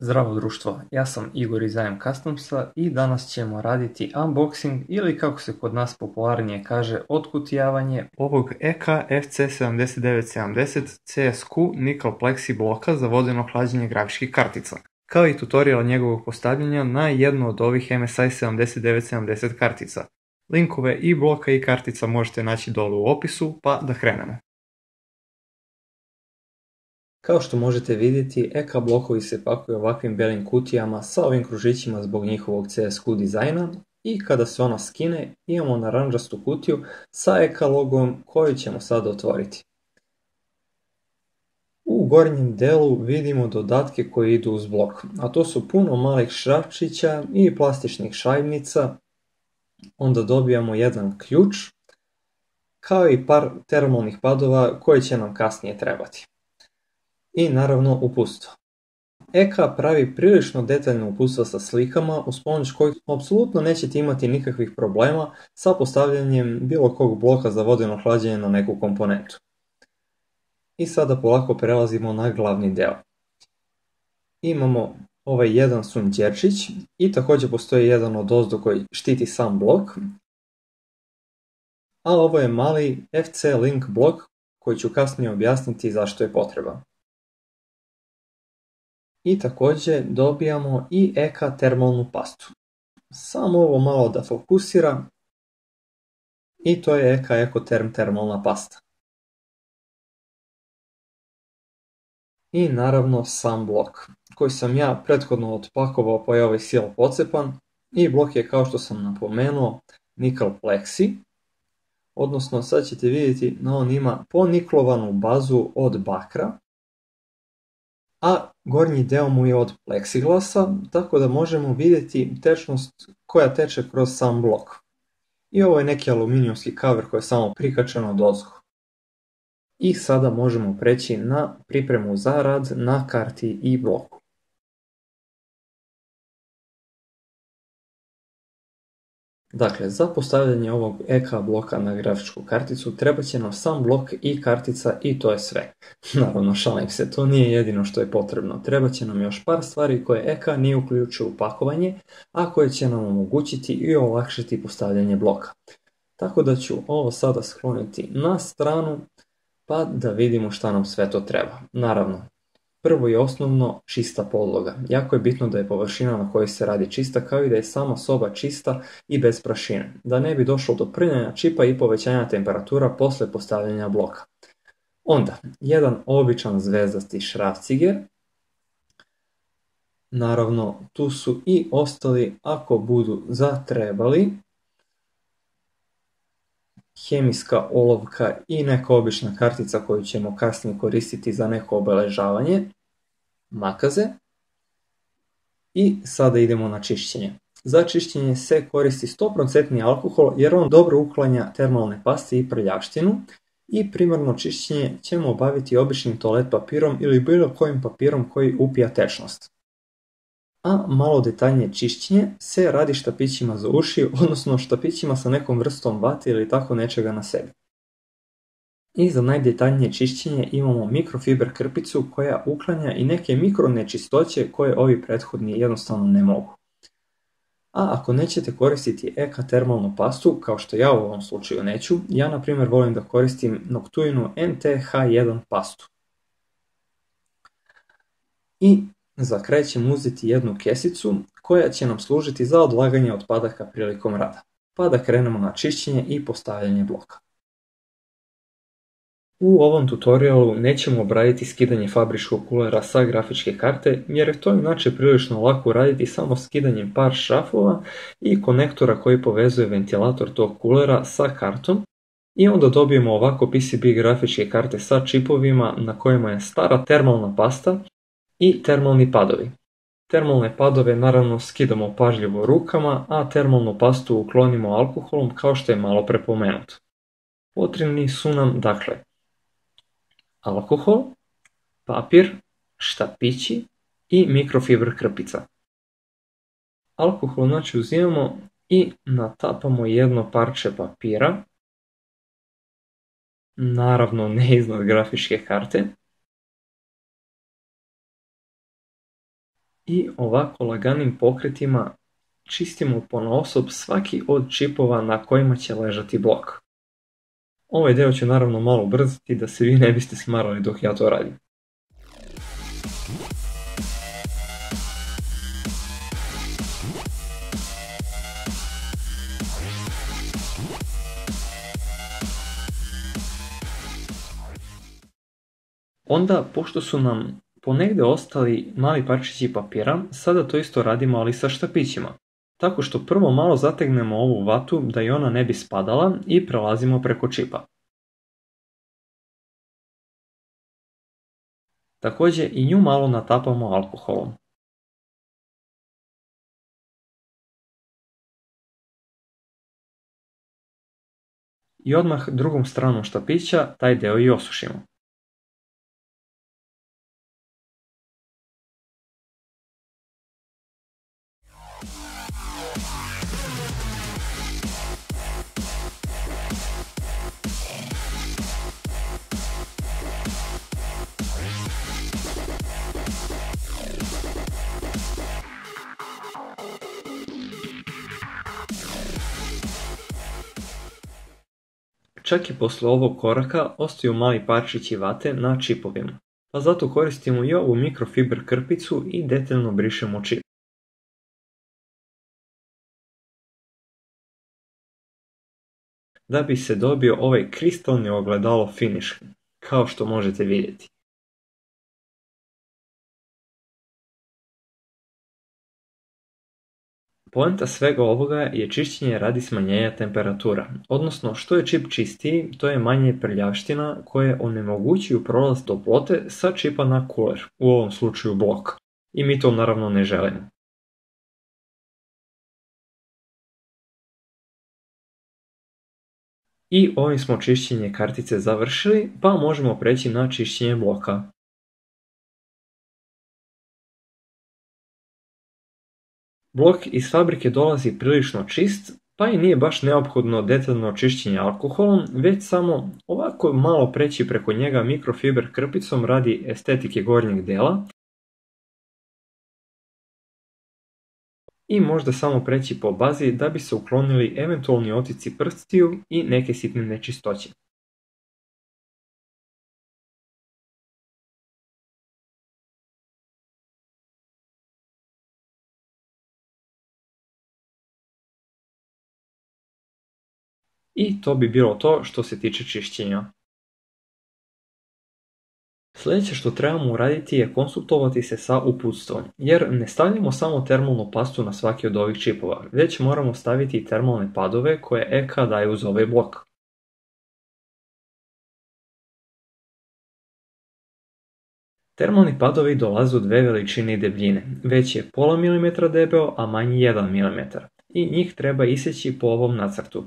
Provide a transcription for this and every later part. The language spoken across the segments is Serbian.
Zdravo društvo, ja sam Igor iz IM Customsa i danas ćemo raditi unboxing ili kako se kod nas popularnije kaže otkutijavanje ovog EKA FC7970 CSQ Nickel Plexi bloka za vodeno hlađenje grafičkih kartica, kao i tutorial njegovog postavljanja na jednu od ovih MSI 7970 kartica. Linkove i bloka i kartica možete naći dole u opisu, pa da krenemo. Kao što možete vidjeti, EKA blokovi se pakuju ovakvim belim kutijama sa ovim kružićima zbog njihovog CSQ dizajna i kada se ona skine imamo naranđastu kutiju sa EKA logom koju ćemo sad otvoriti. U gornjem delu vidimo dodatke koji idu uz blok, a to su puno malih šrafčića i plastičnih šajbnica, onda dobijamo jedan ključ kao i par termalnih padova koji će nam kasnije trebati. I naravno uputstvo. EKA pravi prilično detaljno uputstvo sa slikama uz pomoć kojih apsolutno nećete imati nikakvih problema sa postavljanjem bilo kog bloka za vodeno hlađenje na neku komponentu. I sada polako prelazimo na glavni deo. Imamo ovaj jedan sunđerčić i također postoji jedan odozdo koji štiti sam blok. A ovo je mali FC Link blok koji ću kasnije objasniti zašto je potreban. I također dobijamo i EKA termalnu pastu. Samo ovo malo da fokusira i to je EKA Ekoterm termalna pasta. I naravno sam blok koji sam ja prethodno otpakovao pa je ovaj sil pocepan i blok je kao što sam napomenuo Nickel Plexi, odnosno sad ćete vidjeti da on ima poniklovanu bazu od bakra, a gornji deo mu je od pleksiglasa, tako da možemo vidjeti tečnost koja teče kroz sam blok. I ovo je neki aluminijumski cover koji je samo prikačen od ozgo. I sada možemo preći na pripremu za rad na karti i bloku. Dakle, za postavljanje ovog EKA bloka na grafičku karticu treba će nam sam blok i kartica i to je sve. Naravno, šalim se, to nije jedino što je potrebno. Treba će nam još par stvari koje EKA nije uključio u pakovanje, a koje će nam omogućiti i olakšati postavljanje bloka. Tako da ću ovo sada skloniti na stranu pa da vidimo šta nam sve to treba. Naravno, prvo i osnovno čista podloga. Jako je bitno da je površina na kojoj se radi čista kao i da je sama soba čista i bez prašine, da ne bi došlo do prljanja čipa i povećanja temperatura posle postavljanja bloka. Onda, jedan običan zvezdasti šrafciger. Naravno, tu su i ostali ako budu zatrebali. Hemijska olovka i neka obična kartica koju ćemo kasnije koristiti za neko obeležavanje, makaze. I sada idemo na čišćenje. Za čišćenje se koristi 100% alkohol jer on dobro uklanja termalne paste i prljavštinu i primarno čišćenje ćemo obaviti običnim toalet papirom ili bilo kojim papirom koji upija tečnost. A malo detaljnije čišćenje se radi štapićima za uši, odnosno štapićima sa nekom vrstom vate ili tako nečega na sebi. I za najdetaljnije čišćenje imamo mikrofiber krpicu koja uklanja i neke mikro nečistoće koje ovi prethodni jednostavno ne mogu. A ako nećete koristiti EKA termalnu pastu, kao što ja u ovom slučaju neću, ja na primjer volim da koristim Noctuinu NT-H1 pastu. I za kraj ćemo uzeti jednu kesicu koja će nam služiti za odlaganje otpadaka prilikom rada. Pa da krenemo na čišćenje i postavljanje bloka. U ovom tutorialu nećemo obraditi skidanje fabričkog kulera sa grafičke karte jer je to inače prilično lako raditi samo skidanjem par šrafova i konektora koji povezuje ventilator tog kulera sa kartom. I onda dobijemo ovako PCB grafičke karte sa čipovima na kojima je stara termalna pasta i termalni padovi. Termalne padove naravno skidamo pažljivo rukama, a termalnu pastu uklonimo alkoholom kao što je malo prepomenuto. Potrebni su nam dakle alkohol, papir, štapići i mikrofiber krpica. Alkohol znači uzimamo i natapamo jedno parče papira, naravno ne iznad grafičke karte. I ovako laganim pokretima čistimo ponaosob svaki od čipova na kojima će ležati blok. Ovaj deo ću naravno malo ubrzati da se vi ne biste smarali dok ja to radim. Onda, pošto su nam ponegde ostali mali parčići papira, sada to isto radimo ali sa štapićima. Tako što prvo malo zategnemo ovu vatu da i ona ne bi spadala i prelazimo preko čipa. Takođe i nju malo natapamo alkoholom. I odmah drugom stranom štapića taj deo i osušimo. Čak i posle ovog koraka ostaju mali parčići vate na čipovima, pa zato koristimo i ovu mikrofiber krpicu i detaljno brišemo čip. Da bi se dobio ovaj kristalni ogledalo finiš, kao što možete vidjeti. Poenta svega ovoga je čišćenje radi smanjenja temperatura, odnosno što je čip čistiji, to je manje prljavština koje onemogućuju prolaz toplote sa čipa na kuler, u ovom slučaju blok. I mi to naravno ne želimo. I ovim smo čišćenje kartice završili, pa možemo preći na čišćenje bloka. Blok iz fabrike dolazi prilično čist, pa i nije baš neophodno detaljno čišćenje alkoholom, već samo ovako malo preći preko njega mikrofiber krpicom radi estetike gornjeg dela i možda samo preći po bazi da bi se uklonili eventualni otici prstiju i neke sitne nečistoće. I to bi bilo to što se tiče čišćenja. Sljedeće što trebamo uraditi je konsultovati se sa uputstvom, jer ne stavljamo samo termalnu pastu na svaki od ovih čipova, već moramo staviti i termalne padove koje EK daje uz ovaj blok. Termalni padovi dolaze u dve veličine i debljine, veći je pola milimetra debeo, a manji 1 mm, i njih treba iseći po ovom nacrtu.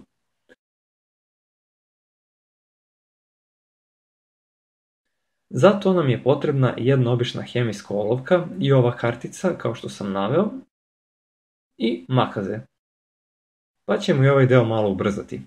Za to nam je potrebna jedna obična hemijska olovka i ova kartica, kao što sam naveo, i makaze. Pa ćemo i ovaj deo malo ubrzati.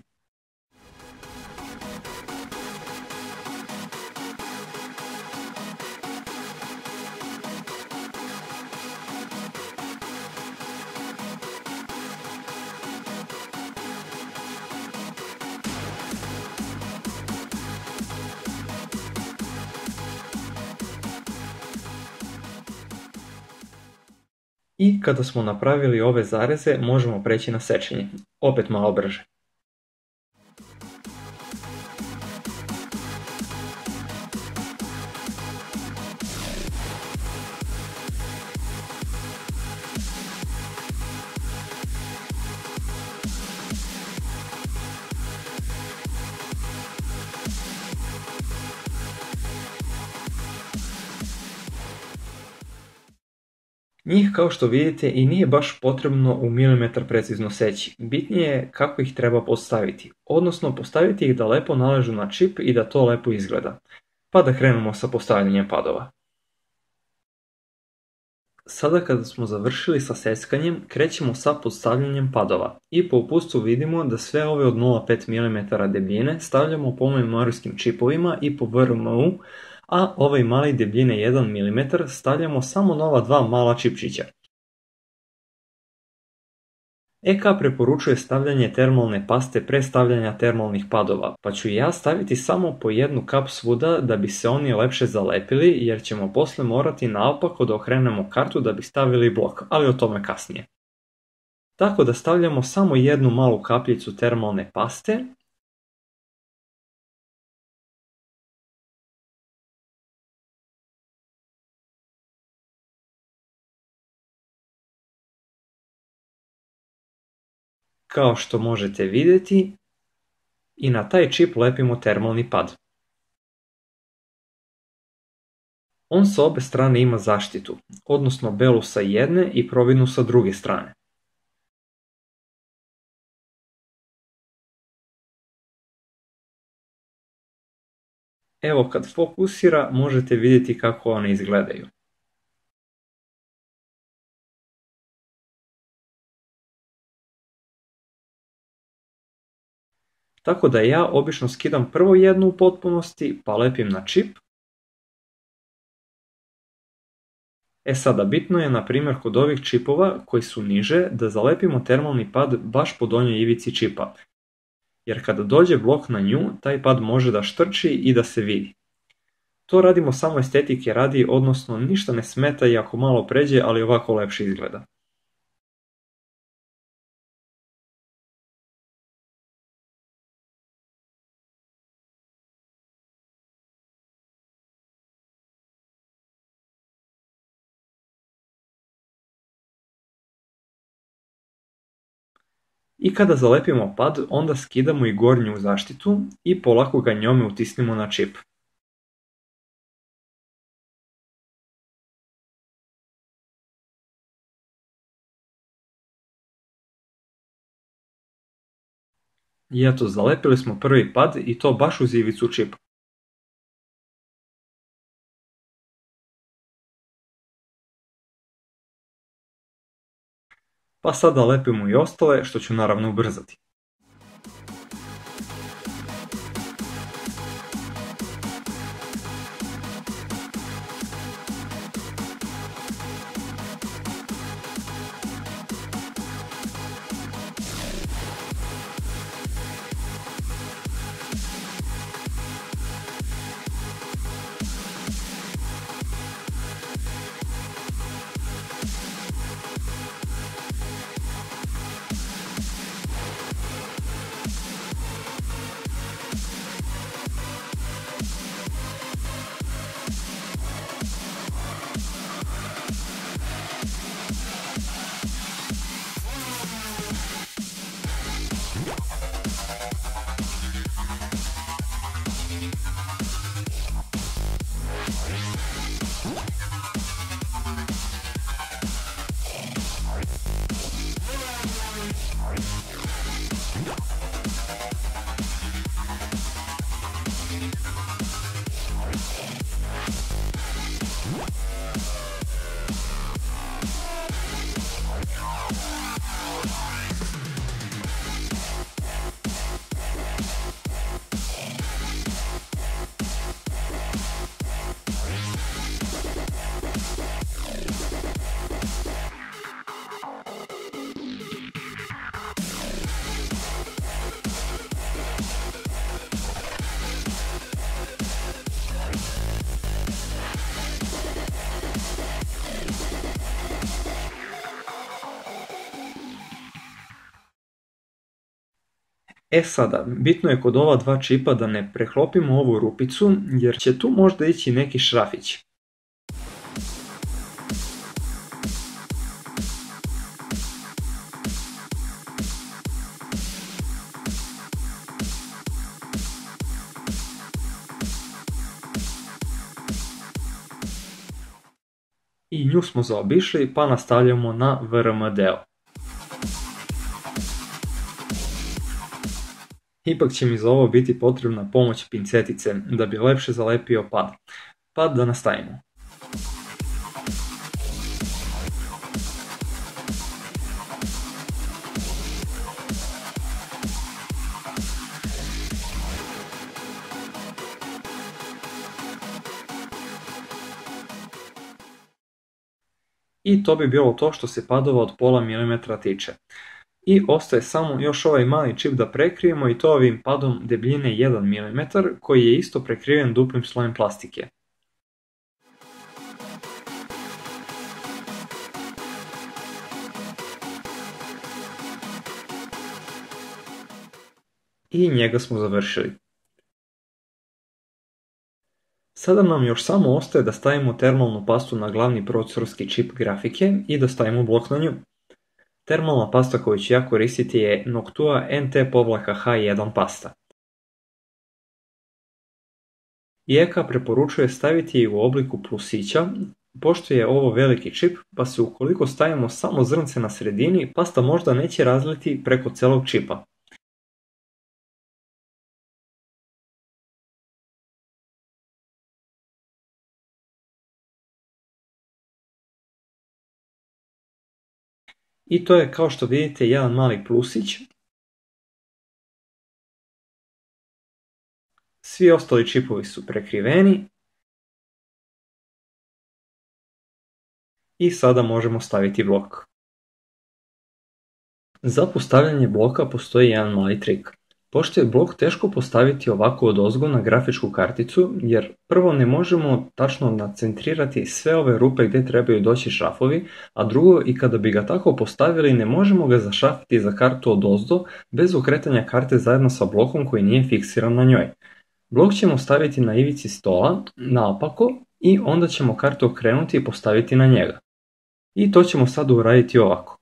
I kada smo napravili ove zareze, možemo preći na sečenje, opet malo brže. Njih, kao što vidite, i nije baš potrebno u milimetar precizno seći. Bitnije je kako ih treba postaviti, odnosno postaviti ih da lepo naležu na čip i da to lepo izgleda. Pa da krenemo sa postavljanjem padova. Sada kada smo završili sa seckanjem, krećemo sa postavljanjem padova i po uputstvu vidimo da sve ove od 0,5 mm debljine stavljamo po memorijskim čipovima i po VRMU, a ovaj mali debljine 1 mm stavljamo samo na ova dva mala čipčića. EK preporučuje stavljanje termalne paste pre stavljanja termalnih padova, pa ću i ja staviti samo po jednu kap svuda da bi se oni lepše zalepili, jer ćemo posle morati naopako da okrenemo kartu da bi stavili blok, ali o tome kasnije. Tako da stavljamo samo jednu malu kapljicu termalne paste kao što možete vidjeti i na taj čip lepimo termalni pad. On sa obe strane ima zaštitu, odnosno belu sa jedne i providnu sa druge strane. Evo kad fokusira možete vidjeti kako one izgledaju. Tako da ja obično skidam prvo jednu u potpunosti, pa lepim na čip. Sada bitno je, na primjer, kod ovih čipova koji su niže, da zalepimo termalni pad baš po donjoj ivici čipa. Jer kada dođe blok na nju, taj pad može da štrči i da se vidi. To radimo samo estetike radi, odnosno ništa ne smeta i ako malo pređe, ali ovako lepše izgleda. I kada zalepimo pad, onda skidamo i gornju zaštitu i polako ga njome utisnemo na čip. I eto, zalepili smo prvi pad i to baš uz ivicu čipa. Pa sada lepimo i ostale, što ću naravno ubrzati. Sada, bitno je kod ova dva čipa da ne preklopimo ovu rupicu, jer će tu možda ići neki šrafić. I nju smo zaobišli, pa nastavljamo na VRM deo. Ipak će mi za ovo biti potrebna pomoć pincetice da bi lepše zalepio pad. Pa da nastavimo. I to bi bilo to što se padova od pola milimetra tiče. I ostaje samo još ovaj mali čip da prekrijemo i to ovim padom debljine 1 mm koji je isto prekriven duplim slojem plastike. I njega smo završili. Sada nam još samo ostaje da stavimo termalnu pastu na glavni procesorski čip grafike i da stavimo blok na nju. Termalna pasta koju ću ja koristiti je Noctua NT-H1 pasta. IECA preporučuje staviti je u obliku plusića, pošto je ovo veliki čip, pa se ukoliko stavimo samo zrnce na sredini, pasta možda neće razliti preko celog čipa. I to je, kao što vidite, jedan mali plusić. Svi ostali čipovi su prekriveni. I sada možemo staviti blok. Za postavljanje bloka postoji jedan mali trik. Pošto je blok teško postaviti ovako odozgo na grafičku karticu, jer prvo ne možemo tačno nacentrirati sve ove rupe gdje trebaju doći šrafovi, a drugo, i kada bi ga tako postavili, ne možemo ga zašrafiti za kartu odozdo bez okretanja karte zajedno sa blokom koji nije fiksiran na njoj. Blok ćemo staviti na ivici stola, naopako, i onda ćemo kartu okrenuti i postaviti na njega. I to ćemo sada uraditi ovako.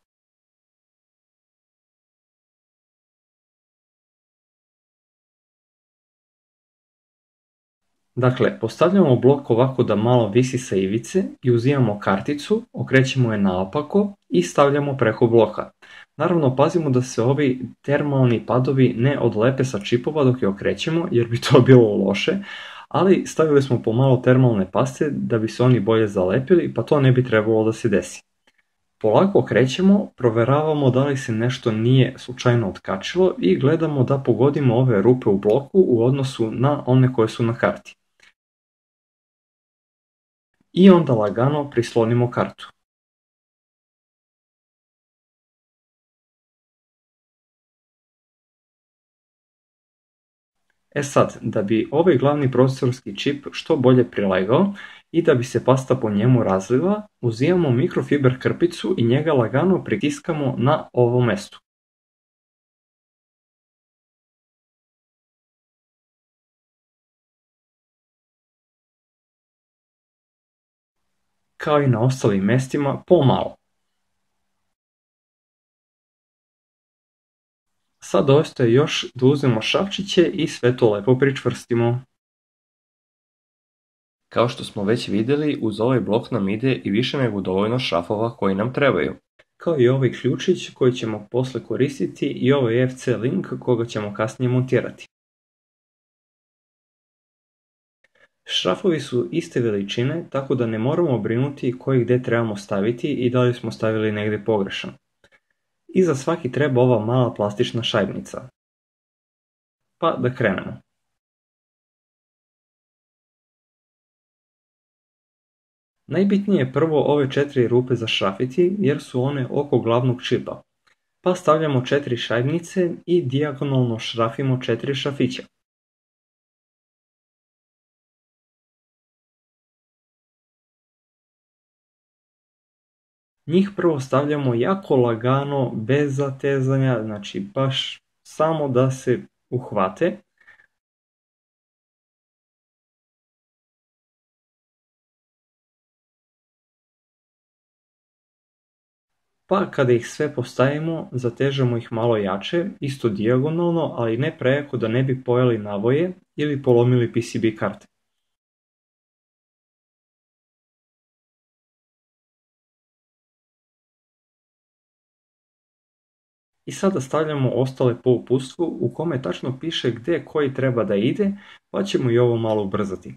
Dakle, postavljamo blok ovako da malo visi sa ivice i uzimamo karticu, okrećemo je naopako i stavljamo preko bloka. Naravno, pazimo da se ovi termalni padovi ne odlepe sa čipova dok je okrećemo, jer bi to bilo loše, ali stavili smo pomalo termalne paste da bi se oni bolje zalepili, pa to ne bi trebalo da se desi. Polako okrećemo, proveravamo da li se nešto nije slučajno otkačilo i gledamo da pogodimo ove rupe u bloku u odnosu na one koje su na karti. I onda lagano prislonimo kartu. E sad, da bi ovaj glavni procesorski čip što bolje prilegao i da bi se pasta po njemu razlila, uzimamo mikrofiber krpicu i njega lagano pritiskamo na ovom mestu. Kao i na ostalim mestima, pomalo. Sad ostaje još da uzmemo šrafčiće i sve to lepo pričvrstimo. Kao što smo već vidjeli, uz ovaj blok nam ide i više nego dovoljno šrafova koji nam trebaju. Kao i ovaj ključić koji ćemo posle koristiti i ovaj FC link koga ćemo kasnije montirati. Šrafovi su iste veličine, tako da ne moramo brinuti koji gdje trebamo staviti i da li smo stavili negdje pogrešan. I za svaki treba ova mala plastična šajbnica. Pa da krenemo. Najbitnije je prvo ove 4 rupe zašrafiti jer su one oko glavnog čipa. Pa stavljamo 4 šajbnice i dijagonalno šrafimo 4 šrafića. Njih prvo stavljamo jako lagano, bez zatezanja, znači baš samo da se uhvate. Pa kada ih sve postavimo, zatežemo ih malo jače, isto dijagonalno, ali ne prejako da ne bi pojeli navoje ili polomili PCB karte. I sada stavljamo ostale po uputstvu u kome tačno piše gdje koji treba da ide, pa ćemo i ovo malo ubrzati.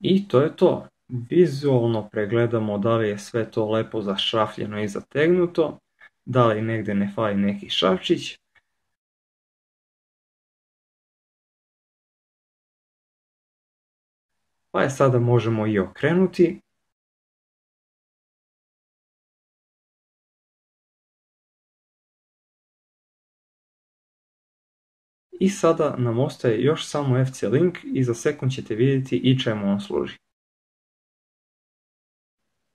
I to je to. Vizualno pregledamo da li je sve to lepo zašrafljeno i zategnuto, da li negdje ne fali neki šrafčić. Pa je sada možemo i okrenuti. I sada nam ostaje još samo FC link i za sekund ćete vidjeti i čemu on služi.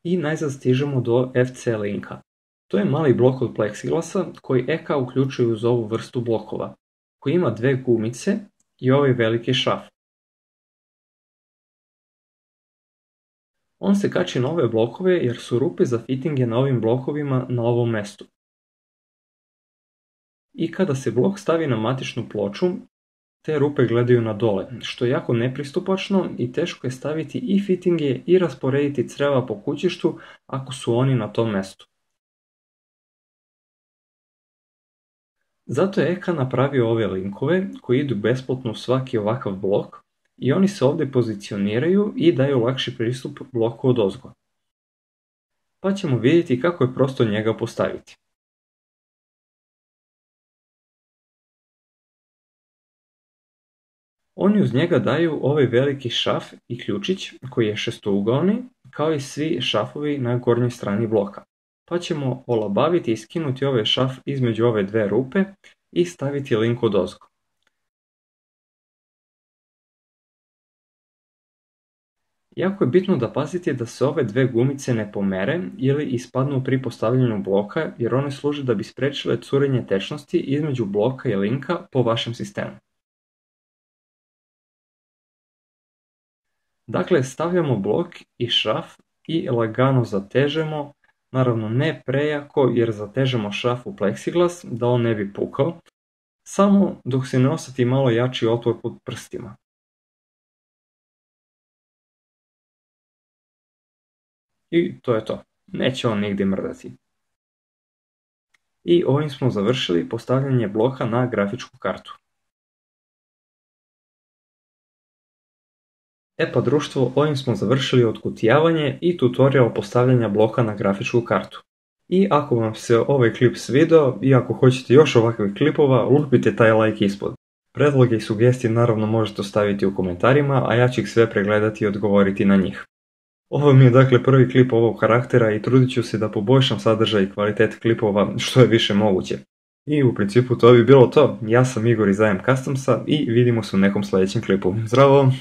I najzad stižemo do FC linka. To je mali blok od pleksiglasa koji EK uključuje uz ovu vrstu blokova, koji ima dve gumice i ovaj veliki šraf. On se kači na ove blokove jer su rupe za fittinge na ovim blokovima na ovom mestu. I kada se blok stavi na matičnu ploču, te rupe gledaju na dole, što je jako nepristupačno i teško je staviti i fittinge i rasporediti creva po kućištu ako su oni na tom mestu. Zato je EK napravio ove linkove koji idu besplatno u svaki ovakav blok i oni se ovdje pozicioniraju i daju lakši pristup bloku odozgo. Pa ćemo vidjeti kako je prosto njega postaviti. Oni uz njega daju ovaj veliki šraf i ključić koji je šestougaoni, kao i svi šrafovi na gornjoj strani bloka. Pa ćemo olabaviti i skinuti ovaj šraf između ove dve rupe i staviti link odozgo. Jako je bitno da pazite da se ove dve gumice ne pomere ili ispadnu pri postavljanju bloka jer one služe da bi spriječile curenje tečnosti između bloka i linka po vašem sistemu. Dakle, stavljamo blok i šraf i lagano zatežemo, naravno ne prejako jer zatežemo šraf u pleksiglas da on ne bi pukao, samo dok se ne osjeti malo jači otvor pod prstima. I to je to, neće on nigdje mrdati. I ovim smo završili postavljanje bloka na grafičku kartu. Pa društvo, ovim smo završili otkutijavanje i tutorial postavljanja bloka na grafičku kartu. I ako vam se ovaj klip svidao i ako hoćete još ovakvih klipova, lupite taj like ispod. Predloge i sugestije naravno možete ostaviti u komentarima, a ja ću ih sve pregledati i odgovoriti na njih. Ovo mi je dakle prvi klip ovog karaktera i trudit ću se da poboljšam sadržaj i kvalitet klipova što je više moguće. I u principu to bi bilo to. Ja sam Igor iz AM Customsa i vidimo se u nekom sljedećem klipu. Zdravo!